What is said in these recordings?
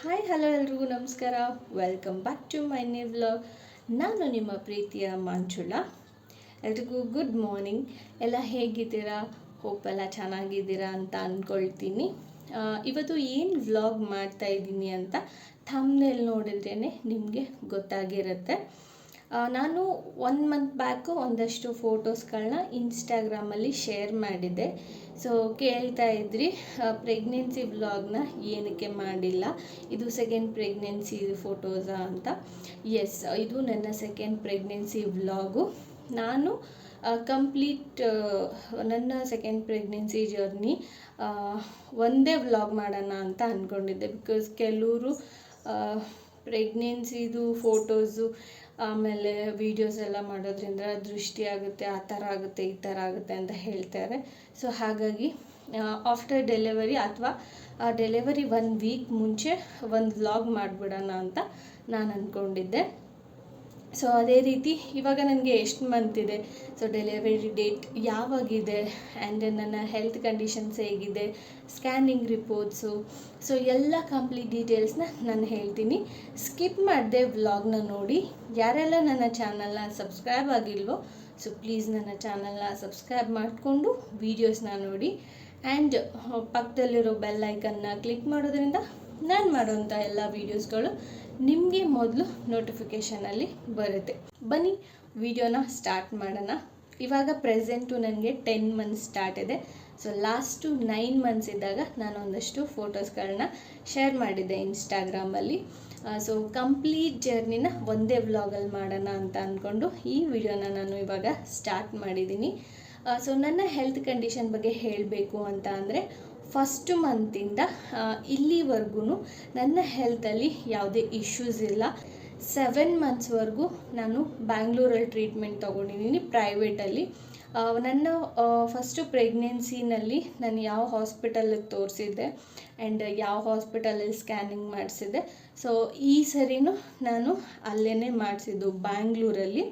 Hi hello ಎಲ್ರಿಗೂ ನಮಸ್ಕಾರ. Welcome back to my new vlog. ನಾನು ನಿಮ್ಮ ಪ್ರೀತಿಯ ಮಂಜುಳಾ. ಎಲ್ರಿಗೂ ಗುಡ್ ಮಾರ್ನಿಂಗ್. ಎಲ್ಲ ಹೇಗಿದ್ದೀರಾ? ಹೋಪ್ ಎಲ್ಲ ಚೆನ್ನಾಗಿದ್ದೀರಾ ಅಂತ ಅಂದ್ಕೊಳ್ತೀನಿ. ಇವತ್ತು ಏನು ವ್ಲಾಗ್ ಮಾಡ್ತಾ ಇದ್ದೀನಿ ಅಂತ ಥಂಬ್ನೇಲ್ ನೋಡಿದ್ರೇ ನಿಮಗೆ ಗೊತ್ತಾಗಿರುತ್ತೆ. ನಾನು 1 ಮಂತ್ ಬ್ಯಾಕು ಒಂದಷ್ಟು ಫೋಟೋಸ್ಗಳನ್ನ ಇನ್ಸ್ಟಾಗ್ರಾಮಲ್ಲಿ ಶೇರ್ ಮಾಡಿದ್ದೆ. ಸೊ ಕೇಳ್ತಾ ಇದ್ರಿ ಪ್ರೆಗ್ನೆನ್ಸಿ ವ್ಲಾಗ್ನ ಏನಕ್ಕೆ ಮಾಡಿಲ್ಲ, ಇದು ಸೆಕೆಂಡ್ ಪ್ರೆಗ್ನೆನ್ಸಿ ಫೋಟೋಸಾ ಅಂತ. ಎಸ್, ಇದು ನನ್ನ ಸೆಕೆಂಡ್ ಪ್ರೆಗ್ನೆನ್ಸಿ ವ್ಲಾಗು. ನಾನು ಕಂಪ್ಲೀಟ್ ನನ್ನ ಸೆಕೆಂಡ್ ಪ್ರೆಗ್ನೆನ್ಸಿ ಜರ್ನಿ ಒಂದೇ ವ್ಲಾಗ್ ಮಾಡೋಣ ಅಂತ ಅಂದ್ಕೊಂಡಿದ್ದೆ. ಬಿಕಾಸ್ ಕೆಲವರು ಪ್ರೆಗ್ನೆನ್ಸಿದು ಫೋಟೋಸು ಆಮೇಲೆ ವೀಡಿಯೋಸ್ ಎಲ್ಲ ಮಾಡೋದ್ರಿಂದ ದೃಷ್ಟಿ ಆಗುತ್ತೆ, ಆ ಥರ ಆಗುತ್ತೆ, ಈ ಥರ ಆಗುತ್ತೆ ಅಂತ ಹೇಳ್ತಾರೆ. ಸೊ ಹಾಗಾಗಿ ಆಫ್ಟರ್ ಡೆಲಿವರಿ ಅಥವಾ ಡೆಲಿವರಿ 1 ವೀಕ್ ಮುಂಚೆ ಒಂದು ವ್ಲಾಗ್ ಮಾಡಿಬಿಡೋಣ ಅಂತ ನಾನು ಅಂದ್ಕೊಂಡಿದ್ದೆ. ಸೊ ಅದೇ ರೀತಿ ಇವಾಗ ನನಗೆ ಎಷ್ಟು ಮಂತ್ ಇದೆ, ಸೊ ಡೆಲಿವರಿ ಡೇಟ್ ಯಾವಾಗಿದೆ, ಆ್ಯಂಡ್ ನನ್ನ ಹೆಲ್ತ್ ಕಂಡೀಷನ್ಸ್ ಹೇಗಿದೆ, ಸ್ಕ್ಯಾನಿಂಗ್ ರಿಪೋರ್ಟ್ಸು, ಸೊ ಎಲ್ಲ ಕಂಪ್ಲೀಟ್ ಡೀಟೇಲ್ಸ್ನ ನಾನು ಹೇಳ್ತೀನಿ. ಸ್ಕಿಪ್ ಮಾಡದೆ ವ್ಲಾಗ್ನ ನೋಡಿ. ಯಾರೆಲ್ಲ ನನ್ನ ಚಾನಲ್ನ ಸಬ್ಸ್ಕ್ರೈಬ್ ಆಗಿಲ್ವೋ, ಸೊ ಪ್ಲೀಸ್ ನನ್ನ ಚಾನಲ್ನ ಸಬ್ಸ್ಕ್ರೈಬ್ ಮಾಡಿಕೊಂಡು ವೀಡಿಯೋಸ್ನ ನೋಡಿ. ಆ್ಯಂಡ್ ಪಕ್ಕದಲ್ಲಿರೋ ಬೆಲ್ ಐಕನ್ನ ಕ್ಲಿಕ್ ಮಾಡೋದ್ರಿಂದ ನಾನು ಮಾಡೋಂಥ ಎಲ್ಲ ವೀಡಿಯೋಸ್ಗಳು ನಿಮಗೆ ಮೊದಲು ನೋಟಿಫಿಕೇಷನಲ್ಲಿ ಬರುತ್ತೆ. ಬನ್ನಿ ವಿಡಿಯೋನ ಸ್ಟಾರ್ಟ್ ಮಾಡೋಣ. ಇವಾಗ ಪ್ರೆಸೆಂಟು ನನಗೆ 10 ಮಂತ್ಸ್ ಸ್ಟಾರ್ಟ್ ಇದೆ. ಸೊ ಲಾಸ್ಟು 9 ಮಂತ್ಸ್ ಇದ್ದಾಗ ನಾನು ಒಂದಷ್ಟು ಫೋಟೋಸ್ಗಳನ್ನ ಶೇರ್ ಮಾಡಿದ್ದೆ ಇನ್ಸ್ಟಾಗ್ರಾಮಲ್ಲಿ. ಸೊ ಕಂಪ್ಲೀಟ್ ಜರ್ನಿನ ಒಂದೇ ವ್ಲಾಗಲ್ಲಿ ಮಾಡೋಣ ಅಂತ ಅಂದ್ಕೊಂಡು ಈ ವಿಡಿಯೋನ ನಾನು ಇವಾಗ ಸ್ಟಾರ್ಟ್ ಮಾಡಿದ್ದೀನಿ. ಸೊ ನನ್ನ ಹೆಲ್ತ್ ಕಂಡೀಷನ್ ಬಗ್ಗೆ ಹೇಳಬೇಕು ಅಂತ ಅಂದರೆ, ಫಸ್ಟ್ ಮಂತಿಂದ ಇಲ್ಲಿವರೆಗೂ ನನ್ನ ಹೆಲ್ತಲ್ಲಿ ಯಾವುದೇ ಇಶ್ಯೂಸ್ ಇಲ್ಲ. 7 ಮಂತ್ಸ್ವರೆಗೂ ನಾನು ಬ್ಯಾಂಗ್ಳೂರಲ್ಲಿ ಟ್ರೀಟ್ಮೆಂಟ್ ತೊಗೊಂಡಿದ್ದೀನಿ ಪ್ರೈವೇಟಲ್ಲಿ. ನನ್ನ ಫಸ್ಟು ಪ್ರೆಗ್ನೆನ್ಸಿನಲ್ಲಿ ನಾನು ಯಾವ ಹಾಸ್ಪಿಟಲಿಗೆ ತೋರಿಸಿದ್ದೆ ಆ್ಯಂಡ್ ಯಾವ ಹಾಸ್ಪಿಟಲಲ್ಲಿ ಸ್ಕ್ಯಾನಿಂಗ್ ಮಾಡಿಸಿದ್ದೆ, ಸೊ ಈ ಸರಿನೂ ನಾನು ಅಲ್ಲೇ ಮಾಡಿಸಿದ್ದು ಬ್ಯಾಂಗ್ಳೂರಲ್ಲಿ.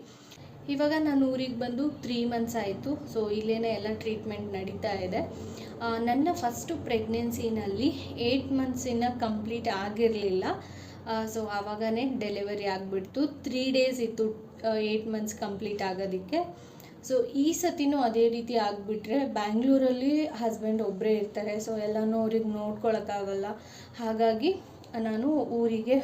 ಇವಾಗ ನಾನು ಊರಿಗೆ ಬಂದು 3 ಮಂತ್ಸ್ ಆಯಿತು. ಸೊ ಇಲ್ಲೇ ಎಲ್ಲ ಟ್ರೀಟ್ಮೆಂಟ್ ನಡೀತಾ ಇದೆ. ನನ್ನ ಫಸ್ಟು ಪ್ರೆಗ್ನೆನ್ಸಿನಲ್ಲಿ 8 ಮಂತ್ಸಿನ ಕಂಪ್ಲೀಟ್ ಆಗಿರಲಿಲ್ಲ. ಸೊ ಆವಾಗನೇ ಡೆಲಿವರಿ ಆಗಿಬಿಡ್ತು. 3 ಡೇಸ್ ಇತ್ತು 8 ಮಂತ್ಸ್ ಕಂಪ್ಲೀಟ್ ಆಗೋದಕ್ಕೆ. ಸೊ ಈ ಸತಿನೂ ಅದೇ ರೀತಿ ಆಗಿಬಿಟ್ರೆ ಬ್ಯಾಂಗ್ಳೂರಲ್ಲಿ ಹಸ್ಬೆಂಡ್ ಒಬ್ಬರೇ ಇರ್ತಾರೆ, ಸೊ ಎಲ್ಲನೂ ಅವ್ರಿಗೆ ನೋಡ್ಕೊಳಕ್ಕಾಗಲ್ಲ. ಹಾಗಾಗಿ ನಾನು ಊರಿಗೆ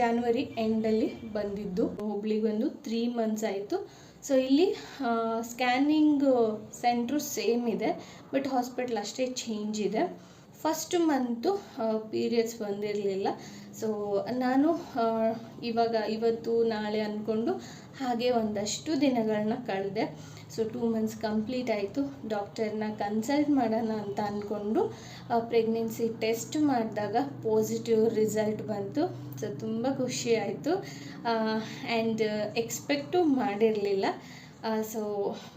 ಜಾನ್ವರಿ ಎಂಡಲ್ಲಿ ಬಂದಿದ್ದು. ಹುಬ್ಳಿಗೆ ಬಂದು 3 ಮಂತ್ಸ್ ಆಯಿತು. ಸೊ ಇಲ್ಲಿ ಸ್ಕ್ಯಾನಿಂಗ್ ಸೆಂಟ್ರು ಸೇಮ್ ಇದೆ, ಬಟ್ ಹಾಸ್ಪಿಟ್ಲ್ ಅಷ್ಟೇ ಚೇಂಜ್ ಇದೆ. ಫಸ್ಟ್ ಮಂತು ಪೀರಿಯಡ್ಸ್ ಬಂದಿರಲಿಲ್ಲ. ಸೊ ನಾನು ಇವತ್ತು ನಾಳೆ ಅಂದ್ಕೊಂಡು ಹಾಗೆ ಒಂದಷ್ಟು ದಿನಗಳನ್ನ ಕಳೆದೆ. ಸೊ 2 ಮಂತ್ಸ್ ಕಂಪ್ಲೀಟ್ ಆಯಿತು. ಡಾಕ್ಟರ್ನ ಕನ್ಸಲ್ಟ್ ಮಾಡೋಣ ಅಂತ ಅಂದ್ಕೊಂಡು ಪ್ರೆಗ್ನೆನ್ಸಿ ಟೆಸ್ಟ್ ಮಾಡಿದಾಗ ಪಾಸಿಟಿವ್ ರಿಸಲ್ಟ್ ಬಂತು. ಸೊ ತುಂಬ ಖುಷಿ ಆಯಿತು. ಆ್ಯಂಡ್ ಎಕ್ಸ್ಪೆಕ್ಟು ಮಾಡಿರಲಿಲ್ಲ. ಸೊ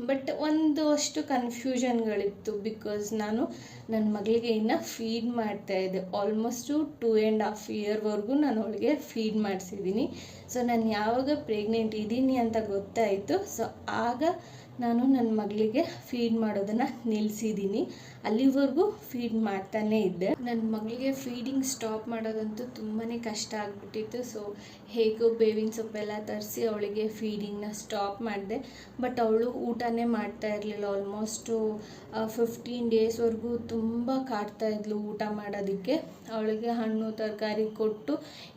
ಬಟ್ ಒಂದಷ್ಟು ಕನ್ಫ್ಯೂಷನ್ಗಳಿತ್ತು. ಬಿಕಾಸ್ ನಾನು ನನ್ನ ಮಗಳಿಗೆ ಇನ್ನು ಫೀಡ್ ಮಾಡ್ತಾಯಿದ್ದೆ. ಆಲ್ಮೋಸ್ಟು 2.5 ಇಯರ್ವರೆಗೂ ನಾನು ಅವಳಿಗೆ ಫೀಡ್ ಮಾಡಿಸಿದ್ದೀನಿ. ಸೊ ನಾನು ಯಾವಾಗ ಪ್ರೆಗ್ನೆಂಟ್ ಇದ್ದೀನಿ ಅಂತ ಗೊತ್ತಾಯಿತು, ಸೊ ಆಗ ನಾನು ನನ್ನ ಮಗಳಿಗೆ ಫೀಡ್ ಮಾಡೋದನ್ನು ನಿಲ್ಲಿಸಿದ್ದೀನಿ. ಅಲ್ಲಿವರೆಗೂ ಫೀಡ್ ಮಾಡ್ತಾನೇ ಇದ್ದೆ. ನನ್ನ ಮಗಳಿಗೆ ಫೀಡಿಂಗ್ ಸ್ಟಾಪ್ ಮಾಡೋದಂತೂ ತುಂಬಾ ಕಷ್ಟ ಆಗಿಬಿಟ್ಟಿತ್ತು. ಸೊ ಹೇಗೋ ಬೇವಿನ ಸೊಪ್ಪೆಲ್ಲ ತರಿಸಿ ಅವಳಿಗೆ ಫೀಡಿಂಗ್ನ ಸ್ಟಾಪ್ ಮಾಡಿದೆ. ಬಟ್ ಅವಳು ಊಟನೇ ಮಾಡ್ತಾ ಇರಲಿಲ್ಲ. ಆಲ್ಮೋಸ್ಟು 15 ಡೇಸ್ವರೆಗೂ ತುಂಬ ಕಾಡ್ತಾಯಿದ್ಲು ಊಟ ಮಾಡೋದಕ್ಕೆ. ಅವಳಿಗೆ ಹಣ್ಣು ತರಕಾರಿ ಕೊಟ್ಟು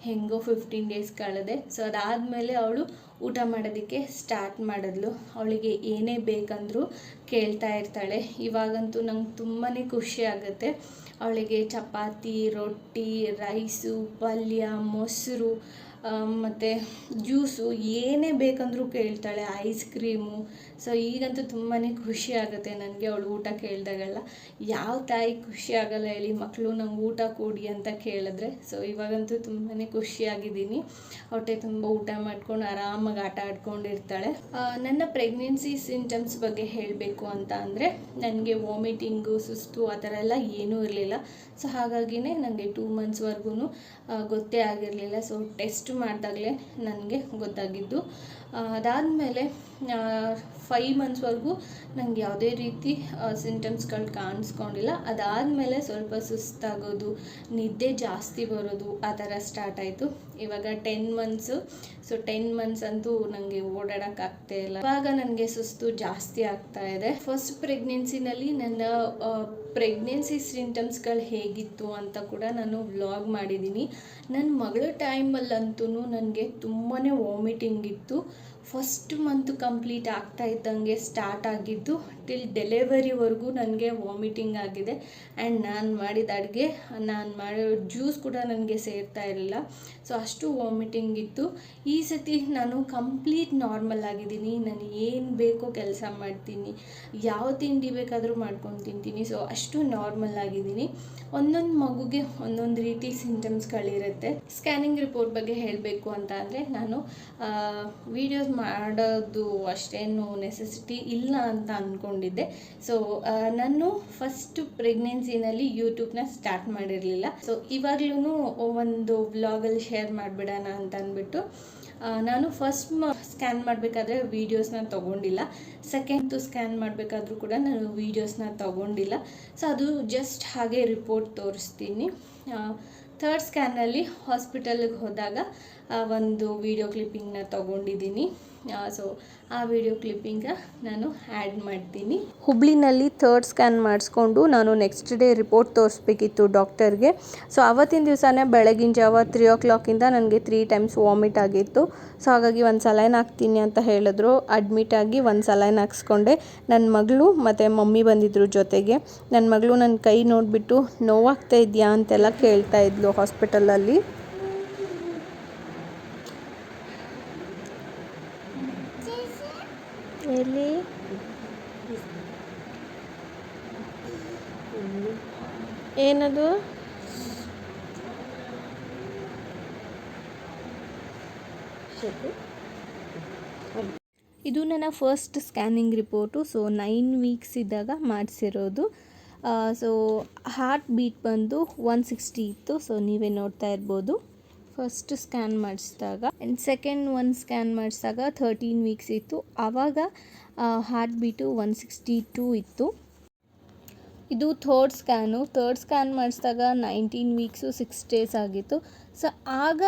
ಹೆಂಗೋ 15 ಡೇಸ್ ಕಳೆದೆ. ಸೊ ಅದಾದಮೇಲೆ ಅವಳು ಊಟ ಮಾಡೋದಕ್ಕೆ ಸ್ಟಾರ್ಟ್ ಮಾಡಿದ್ಲು. ಅವಳಿಗೆ ಏನೇ ಬೇಕಂದರೂ ಕೇಳ್ತಾ ಇರ್ತಾಳೆ. ಇವಾಗಂತೂ ನಂಗೆ ತುಂಬಾ ಖುಷಿ ಆಗುತ್ತೆ. ಅವಳಿಗೆ ಚಪಾತಿ, ರೊಟ್ಟಿ, ರೈಸು, ಪಲ್ಯ, ಮೊಸರು ಮತ್ತು ಜ್ಯೂಸು ಏನೇ ಬೇಕಂದರೂ ಕೇಳ್ತಾಳೆ, ಐಸ್ ಕ್ರೀಮು. ಸೊ ಈಗಂತೂ ತುಂಬಾ ಖುಷಿ ಆಗುತ್ತೆ ನನಗೆ ಅವಳು ಊಟ ಕೇಳಿದಾಗೆಲ್ಲ. ಯಾವ ತಾಯಿ ಖುಷಿ ಆಗಲ್ಲ ಹೇಳಿ, ಮಕ್ಕಳು ನಂಗೆ ಊಟ ಕೊಡಿ ಅಂತ ಕೇಳಿದ್ರೆ. ಸೊ ಇವಾಗಂತೂ ತುಂಬಾ ಖುಷಿಯಾಗಿದ್ದೀನಿ. ಹೊಟ್ಟೆ ತುಂಬ ಊಟ ಮಾಡ್ಕೊಂಡು ಆರಾಮಾಗಿ ಆಟ ಆಡ್ಕೊಂಡಿರ್ತಾಳೆ. ನನ್ನ ಪ್ರೆಗ್ನೆನ್ಸಿ ಸಿಂಟಮ್ಸ್ ಬಗ್ಗೆ ಹೇಳಬೇಕು ಅಂತ ಅಂದರೆ, ನನಗೆ ವಾಮಿಟಿಂಗು, ಸುಸ್ತು ಆ ಥರ ಎಲ್ಲ ಏನೂ ಇರಲಿಲ್ಲ. ಸೊ ಹಾಗಾಗಿನೇ ನನಗೆ 2 ಮಂತ್ಸ್ವರೆಗೂ ಗೊತ್ತೇ ಆಗಿರಲಿಲ್ಲ. ಸೊ ಟೆಸ್ಟ್ ಮಾಡಿದಾಗಲೇ ನನಗೆ ಗೊತ್ತಾಗಿದ್ದು. ಅದಾದಮೇಲೆ 5 ಮಂತ್ಸ್ವರೆಗೂ ನನಗೆ ಯಾವುದೇ ರೀತಿ ಸಿಂಟಮ್ಸ್ಗಳು ಕಾಣಿಸ್ಕೊಂಡಿಲ್ಲ. ಅದಾದಮೇಲೆ ಸ್ವಲ್ಪ ಸುಸ್ತಾಗೋದು, ನಿದ್ದೆ ಜಾಸ್ತಿ ಬರೋದು ಆ ಥರ ಸ್ಟಾರ್ಟ್ ಆಯಿತು. ಇವಾಗ 10 ಮಂತ್ಸು. ಸೊ 10 ಮಂತ್ಸ್ ಅಂತೂ ನನಗೆ ಓಡಾಡೋಕ್ಕಾಗ್ತಾ ಇಲ್ಲ. ಇವಾಗ ನನಗೆ ಸುಸ್ತು ಜಾಸ್ತಿ ಆಗ್ತಾ ಇದೆ. ಫಸ್ಟ್ ಪ್ರೆಗ್ನೆನ್ಸಿನಲ್ಲಿ ನನ್ನ ಪ್ರೆಗ್ನೆನ್ಸಿ ಸಿಂಟಮ್ಸ್ಗಳು ಹೇಗಿತ್ತು ಅಂತ ಕೂಡ ನಾನು ವ್ಲಾಗ್ ಮಾಡಿದ್ದೀನಿ. ನನ್ನ ಮಗಳ ಟೈಮಲ್ಲಂತೂ ನನಗೆ ತುಂಬಾ ವಾಮಿಟಿಂಗ್ ಇತ್ತು. ಫಸ್ಟ್ ಮಂತ್ ಕಂಪ್ಲೀಟ್ ಆಗ್ತಾ ಇದ್ದಂಗೆ ಸ್ಟಾರ್ಟ್ ಆಗಿದ್ದು ಟಿಲ್ ಡೆಲಿವರಿವರೆಗೂ ನನಗೆ ವಾಮಿಟಿಂಗ್ ಆಗಿದೆ. ಆ್ಯಂಡ್ ನಾನು ಮಾಡಿದ ಅಡುಗೆ, ನಾನು ಮಾಡೋ ಜ್ಯೂಸ್ ಕೂಡ ನನಗೆ ಸೇರ್ತಾ ಇರಲಿಲ್ಲ. ಸೊ ಅಷ್ಟು ವಾಮಿಟಿಂಗ್ ಇತ್ತು. ಈ ಸತಿ ನಾನು ಕಂಪ್ಲೀಟ್ ನಾರ್ಮಲ್ ಆಗಿದ್ದೀನಿ. ನಾನು ಏನು ಬೇಕೋ ಕೆಲಸ ಮಾಡ್ತೀನಿ, ಯಾವ ತಿಂಡಿ ಬೇಕಾದರೂ ಮಾಡ್ಕೊಂಡು ತಿಂತೀನಿ. ಸೊ ಅಷ್ಟು ನಾರ್ಮಲ್ ಆಗಿದ್ದೀನಿ. ಒಂದೊಂದು ಮಗುಗೆ ಒಂದೊಂದು ರೀತಿ ಸಿಂಟಮ್ಸ್ಗಳಿರುತ್ತೆ. ಸ್ಕ್ಯಾನಿಂಗ್ ರಿಪೋರ್ಟ್ ಬಗ್ಗೆ ಹೇಳಬೇಕು ಅಂತ ಅಂದರೆ, ನಾನು ವೀಡಿಯೋಸ್ ಮಾಡೋದು ಅಷ್ಟೇನು ನೆಸೆಸಿಟಿ ಇಲ್ಲ ಅಂತ ಅಂದ್ಕೊಂಡಿದ್ದೆ. ಸೊ ನಾನು ಫಸ್ಟ್ ಪ್ರೆಗ್ನೆನ್ಸಿನಲ್ಲಿ ಯೂಟ್ಯೂಬ್ನ ಸ್ಟಾರ್ಟ್ ಮಾಡಿರಲಿಲ್ಲ. ಸೊ ಇವಾಗ್ಲೂ ಒಂದು ವ್ಲಾಗಲ್ಲಿ ಶೇರ್ ಮಾಡಿಬಿಡೋಣ ಅಂತ ಅಂದ್ಬಿಟ್ಟು ನಾನು ಫಸ್ಟ್ ಸ್ಕ್ಯಾನ್ ಮಾಡಬೇಕಾದ್ರೆ ವೀಡಿಯೋಸ್ನ ತೊಗೊಂಡಿಲ್ಲ. ಸೆಕೆಂಡ್ ಸ್ಕ್ಯಾನ್ ಮಾಡಬೇಕಾದ್ರೂ ಕೂಡ ನಾನು ವೀಡಿಯೋಸ್ನ ತೊಗೊಂಡಿಲ್ಲ. ಸೊ ಅದು ಜಸ್ಟ್ ಹಾಗೆ ರಿಪೋರ್ಟ್ ತೋರಿಸ್ತೀನಿ. ಥರ್ಡ್ ಸ್ಕ್ಯಾನಲ್ಲಿ ಹಾಸ್ಪಿಟಲ್ಗೆ ಹೋದಾಗ ಒಂದು ವಿಡಿಯೋ ಕ್ಲಿಪ್ಪಿಂಗ್ನ ತೊಗೊಂಡಿದ್ದೀನಿ. ಸೊ ಆ ವಿಡಿಯೋ ಕ್ಲಿಪ್ಪಿಂಗ ನಾನು ಆ್ಯಡ್ ಮಾಡ್ತೀನಿ. ಹುಬ್ಳಿನಲ್ಲಿ ಥರ್ಡ್ ಸ್ಕ್ಯಾನ್ ಮಾಡಿಸ್ಕೊಂಡು ನಾನು ನೆಕ್ಸ್ಟ್ ಡೇ ರಿಪೋರ್ಟ್ ತೋರಿಸ್ಬೇಕಿತ್ತು ಡಾಕ್ಟರ್ಗೆ. ಸೊ ಆವತ್ತಿನ ದಿವಸನೇ ಬೆಳಗಿನ ಜಾವ 3 o'clock ನನಗೆ 3 times ವಾಮಿಟ್ ಆಗಿತ್ತು. ಸೊ ಹಾಗಾಗಿ ಒಂದು ಸಲೈನ್ ಹಾಕ್ತೀನಿ ಅಂತ ಹೇಳಿದ್ರು. ಅಡ್ಮಿಟ್ ಆಗಿ ಒಂದು ಸಲೈನ್ ಹಾಕ್ಸ್ಕೊಂಡೆ. ನನ್ನ ಮಗಳು ಮತ್ತು ಮಮ್ಮಿ ಬಂದಿದ್ದರು ಜೊತೆಗೆ. ನನ್ನ ಮಗಳು ನನ್ನ ಕೈ ನೋಡಿಬಿಟ್ಟು ನೋವಾಗ್ತಾ ಇದೆಯಾ ಅಂತೆಲ್ಲ ಕೇಳ್ತಾ ಇದ್ಲು ಹಾಸ್ಪಿಟಲಲ್ಲಿ. ಎಲ್ಲಿ ಏನದು? ಇದು ನನ್ನ first scanning report. So 9 weeks ಇದ್ದಾಗ ಮಾಡಿಸಿರೋದು. ಸೊ ಹಾರ್ಟ್ ಬೀಟ್ ಬಂದು 160 ಇತ್ತು. ಸೊ ನೀವೇ ನೋಡ್ತಾ ಇರ್ಬೋದು. ಫಸ್ಟ್ ಸ್ಕ್ಯಾನ್ ಮಾಡಿಸಿದಾಗ ಆ್ಯಂಡ್ ಸೆಕೆಂಡ್ ಸ್ಕ್ಯಾನ್ ಮಾಡಿಸಿದಾಗ 13 weeks ಇತ್ತು. ಆವಾಗ ಹಾರ್ಟ್ ಬೀಟು 162 ಇತ್ತು. ಇದು ಥರ್ಡ್ ಸ್ಕ್ಯಾನ್ ಮಾಡಿಸಿದಾಗ 19 weeks 6 days ಆಗಿತ್ತು. ಸೊ ಆಗ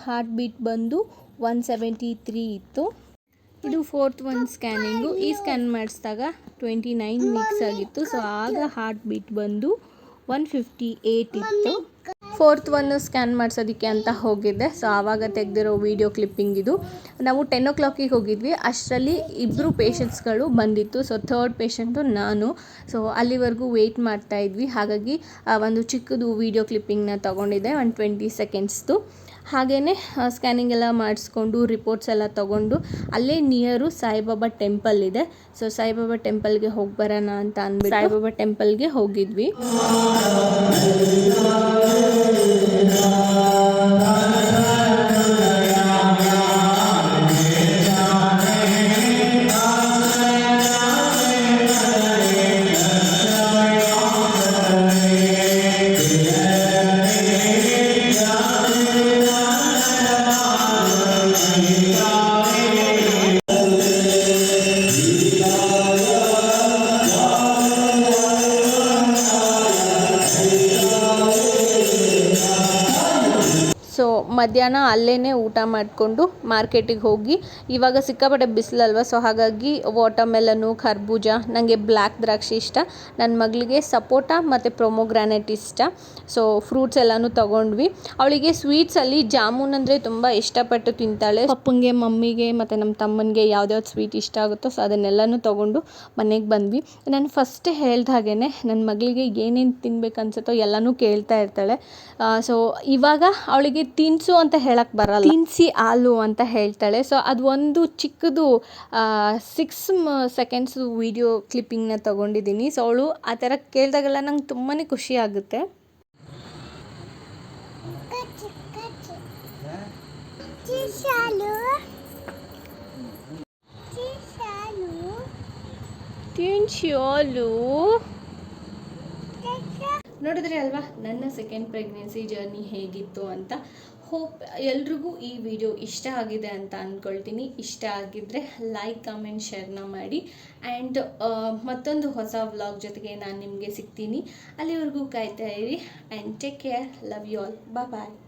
ಹಾರ್ಟ್ ಬೀಟ್ ಬಂದು 173 ಇತ್ತು. ಇದು ಫೋರ್ತ್ ಸ್ಕ್ಯಾನಿಂಗು. ಈ ಸ್ಕ್ಯಾನ್ ಮಾಡಿಸಿದಾಗ 29 weeks ಆಗಿತ್ತು. ಸೊ ಆಗ ಹಾರ್ಟ್ ಬೀಟ್ ಬಂದು 158 ಇತ್ತು. ಫೋರ್ತ್ ಸ್ಕ್ಯಾನ್ ಮಾಡಿಸೋದಕ್ಕೆ ಅಂತ ಹೋಗಿದ್ದೆ. ಸೊ ಆವಾಗ ತೆಗೆದಿರೋ ವೀಡಿಯೋ ಕ್ಲಿಪ್ಪಿಂಗ್ ಇದು. ನಾವು 10 o'clock ಹೋಗಿದ್ವಿ. ಅಷ್ಟರಲ್ಲಿ 2 ಪೇಷಂಟ್ಸ್ಗಳು ಬಂದಿತ್ತು. ಸೊ ಥರ್ಡ್ ಪೇಷಂಟು ನಾನು. ಸೊ ಅಲ್ಲಿವರೆಗೂ ವೆಯ್ಟ್ ಮಾಡ್ತಾಯಿದ್ವಿ. ಹಾಗಾಗಿ ಒಂದು ಚಿಕ್ಕದು ವೀಡಿಯೋ ಕ್ಲಿಪ್ಪಿಂಗ್ನ ತೊಗೊಂಡಿದ್ದೆ, ಒಂದು 20 secondsದು. ಹಾಗೆಯೇ ಸ್ಕ್ಯಾನಿಂಗ್ ಎಲ್ಲ ಮಾಡಿಸ್ಕೊಂಡು ರಿಪೋರ್ಟ್ಸ್ ಎಲ್ಲ ತೊಗೊಂಡು ಅಲ್ಲೇ ನಿಯರು ಸಾಯಿಬಾಬಾ ಟೆಂಪಲ್ ಇದೆ. ಸೊ ಸಾಯಿಬಾಬಾ ಟೆಂಪಲ್ಗೆ ಹೋಗಿ ಬರೋಣ ಅಂತ ಅಂದ್ಬಿಟ್ಟು ಸಾಯಿಬಾಬಾ ಟೆಂಪಲ್ಗೆ ಹೋಗಿದ್ವಿ. ಸೊ ಮಧ್ಯಾಹ್ನ ಅಲ್ಲೇ ಊಟ ಮಾಡಿಕೊಂಡು ಮಾರ್ಕೆಟಿಗೆ ಹೋಗಿ, ಇವಾಗ ಸಿಕ್ಕಾಪಟ್ಟೆ ಬಿಸಿಲಲ್ವ, ಸೊ ಹಾಗಾಗಿ ವಾಟರ್ಮೆಲನು, ಖರ್ಬೂಜ, ನನಗೆ ಬ್ಲ್ಯಾಕ್ ದ್ರಾಕ್ಷಿ ಇಷ್ಟ, ನನ್ನ ಮಗಳಿಗೆ ಸಪೋಟ ಮತ್ತು ಪ್ರೊಮೊಗ್ರಾನೆಟ್ ಇಷ್ಟ. ಸೊ ಫ್ರೂಟ್ಸ್ ಎಲ್ಲನೂ ತೊಗೊಂಡ್ವಿ. ಅವಳಿಗೆ ಸ್ವೀಟ್ಸಲ್ಲಿ ಜಾಮೂನ್ ಅಂದರೆ ತುಂಬ ಇಷ್ಟಪಟ್ಟು ತಿಂತಾಳೆ. ಪಪ್ಪಂಗೆ, ಮಮ್ಮಿಗೆ ಮತ್ತು ನಮ್ಮ ತಮ್ಮನಿಗೆ ಯಾವ್ದ್ಯಾವ್ದು ಸ್ವೀಟ್ ಇಷ್ಟ ಆಗುತ್ತೋ ಸೊ ಅದನ್ನೆಲ್ಲನೂ ತೊಗೊಂಡು ಮನೆಗೆ ಬಂದ್ವಿ. ನಾನು ಫಸ್ಟ್ ಹೇಳ್ದ ಹಾಗೇ ನನ್ನ ಮಗಳಿಗೆ ಏನೇನು ತಿನ್ಬೇಕು ಅನ್ಸುತ್ತೋ ಎಲ್ಲನೂ ಕೇಳ್ತಾ ಇರ್ತಾಳೆ. ಸೊ ಇವಾಗ ಅವಳಿಗೆ ತಿನ್ಸು ಅಂತ ಹೇಳಕ್ಕೆ ಬರಲ್ಲ, ತಿನ್ಸಿ ಹಾಲು ಅಂತ ಹೇಳ್ತಾಳೆ. ಸೊ ಅದು ಒಂದು ಚಿಕ್ಕದು 6 seconds ವಿಡಿಯೋ ಕ್ಲಿಪ್ಪಿಂಗ್ನ ತೊಗೊಂಡಿದ್ದೀನಿ. ಸೊ ಅವಳು ಆ ಥರ ಕೇಳಿದಾಗೆಲ್ಲ ನಂಗೆ ತುಂಬಾ ಖುಷಿ ಆಗುತ್ತೆ. ನೋಡಿದ್ರೆ ಅಲ್ವಾ ನನ್ನ ಸೆಕೆಂಡ್ ಪ್ರೆಗ್ನೆನ್ಸಿ ಜರ್ನಿ ಹೇಗಿತ್ತು ಅಂತ. ಹೋಪ್ ಎಲ್ರಿಗೂ ಈ ವಿಡಿಯೋ ಇಷ್ಟ ಆಗಿದೆ ಅಂತ ಅಂದ್ಕೊಳ್ತೀನಿ. ಇಷ್ಟ ಆಗಿದ್ದರೆ ಲೈಕ್ ಕಮೆಂಟ್ ಶೇರ್ನ ಮಾಡಿ. ಆ್ಯಂಡ್ ಮತ್ತೊಂದು ಹೊಸ ವ್ಲಾಗ್ ಜೊತೆಗೆ ನಾನು ನಿಮಗೆ ಸಿಗ್ತೀನಿ. ಅಲ್ಲಿವರೆಗೂ ಕಾಯ್ತಾ ಇರಿ. And take care. Love you all. Bye.